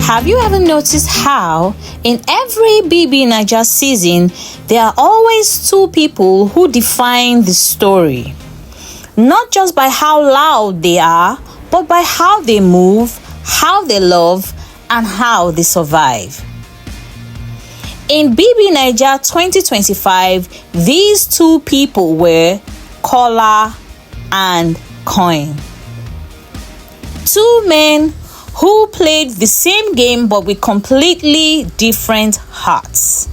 Have you ever noticed how in every BBNaija season there are always two people who define the story? Not just by how loud they are, but by how they move, how they love, and how they survive. In BBNaija 2025, these two people were Kola and Koyin. Two men who played the same game but with completely different hearts.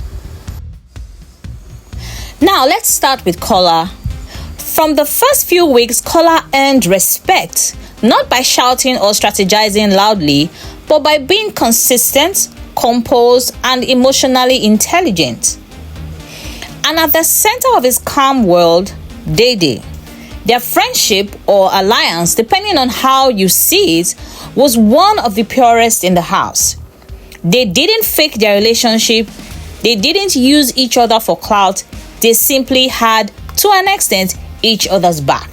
Now let's start with Kola. From the first few weeks, Kola earned respect, not by shouting or strategizing loudly, but by being consistent, composed, and emotionally intelligent. And at the center of his calm world, Dede. Their friendship or alliance, depending on how you see it, was one of the purest in the house. They didn't fake their relationship. They didn't use each other for clout. They simply had, to an extent, each other's back.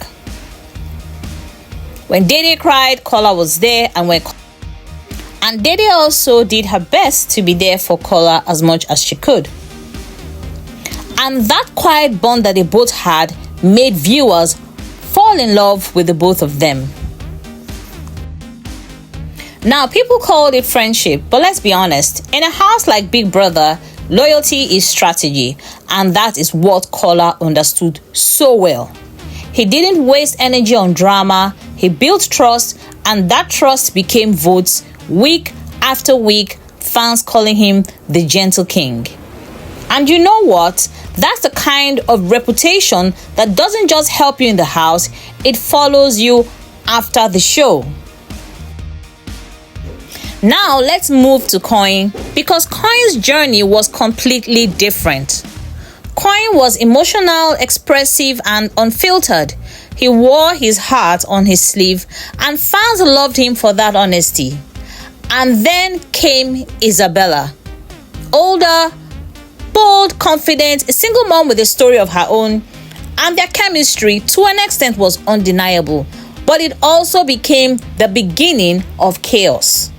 When Dede cried, Kola was there, and Dede also did her best to be there for Kola as much as she could. And that quiet bond that they both had made viewers fall in love with the both of them. Now, people called it friendship, but let's be honest, in a house like Big Brother, loyalty is strategy, and that is what Kola understood so well. He didn't waste energy on drama. He built trust, and that trust became votes week after week, fans calling him the Gentle King. And you know what? That's the kind of reputation that doesn't just help you in the house, it follows you after the show. Now let's move to Koyin, because Koyin's journey was completely different. Koyin was emotional, expressive, and unfiltered. He wore his heart on his sleeve, and fans loved him for that honesty. And then came Isabella. Older, bold, confident, a single mom with a story of her own, and their chemistry to an extent was undeniable, but it also became the beginning of chaos.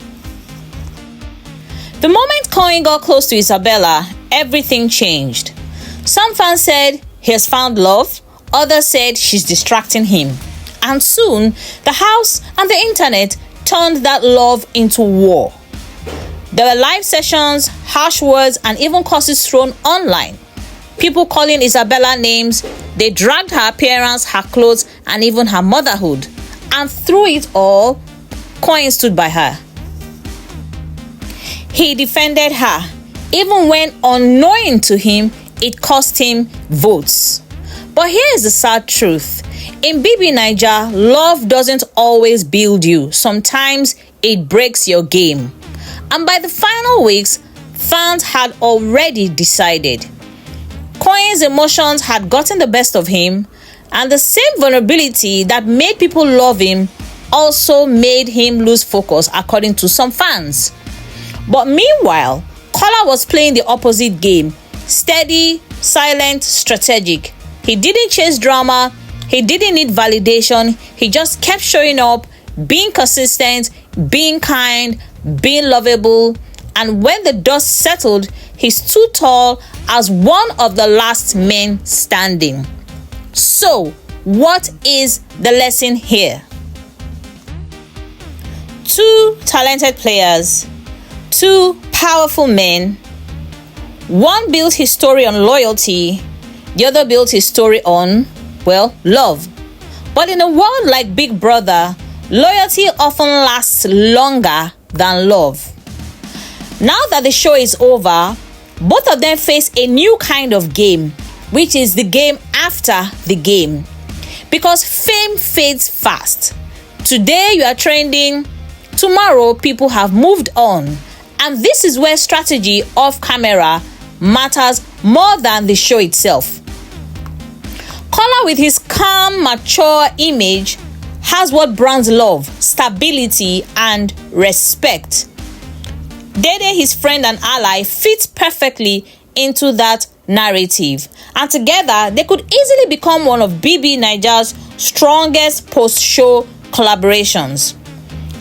The moment Koyin got close to Isabella, everything changed. Some fans said he has found love, others said she's distracting him, and soon the house and the internet turned that love into war. There were live sessions, harsh words, and even curses thrown online. People calling Isabella names. They dragged her appearance, her clothes, and even her motherhood. And through it all, Koyin stood by her. He defended her, even when unknowing to him, it cost him votes. But here is the sad truth. In BBNaija, love doesn't always build you. Sometimes it breaks your game. And by the final weeks, fans had already decided. Koyin's emotions had gotten the best of him, and the same vulnerability that made people love him also made him lose focus, according to some fans. But meanwhile, Kola was playing the opposite game. Steady, silent, strategic. He didn't chase drama. He didn't need validation. He just kept showing up, being consistent, being kind, being lovable, and when the dust settled, he stood tall as one of the last men standing. So, what is the lesson here? Two talented players, two powerful men. One built his story on loyalty, the other built his story on, love. But in a world like Big Brother, loyalty often lasts longer than love. Now that the show is over, both of them face a new kind of game, which is the game after the game. Because fame fades fast. Today you are trending, tomorrow people have moved on. And this is where strategy off camera matters more than the show itself. Kola, with his calm, mature image, has what brands love: stability and respect. Dede, his friend and ally, fits perfectly into that narrative, and together they could easily become one of BBNaija's strongest post-show collaborations.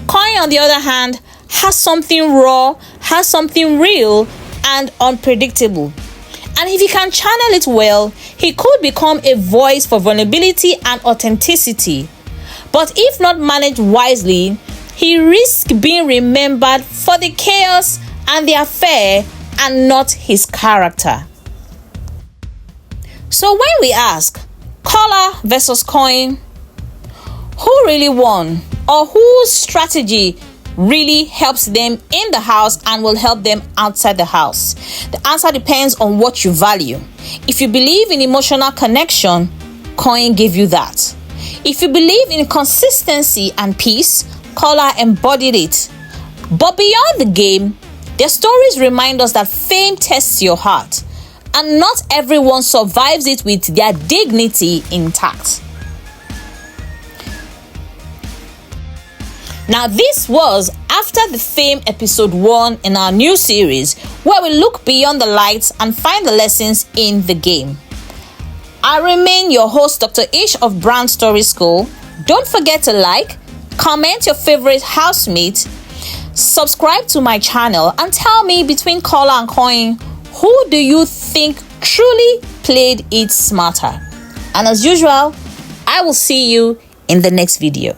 Koyin, on the other hand, has something raw, has something real and unpredictable. And if he can channel it well, he could become a voice for vulnerability and authenticity. But if not managed wisely, he risks being remembered for the chaos and the affair and not his character. So when we ask, Kola versus Koyin, who really won, or whose strategy really helps them in the house and will help them outside the house? The answer depends on what you value. If you believe in emotional connection, Koyin gave you that. If you believe in consistency and peace, Kola embodied it. But beyond the game, their stories remind us that fame tests your heart, and not everyone survives it with their dignity intact. Now, this was After the Fame episode 1 in our new series, where we look beyond the lights and find the lessons in the game. I remain your host, Dr. Ish of Brand Story School. Don't forget to like, comment your favorite housemate, subscribe to my channel, and tell me, between Kola and Koyin, who do you think truly played it smarter? And as usual, I will see you in the next video.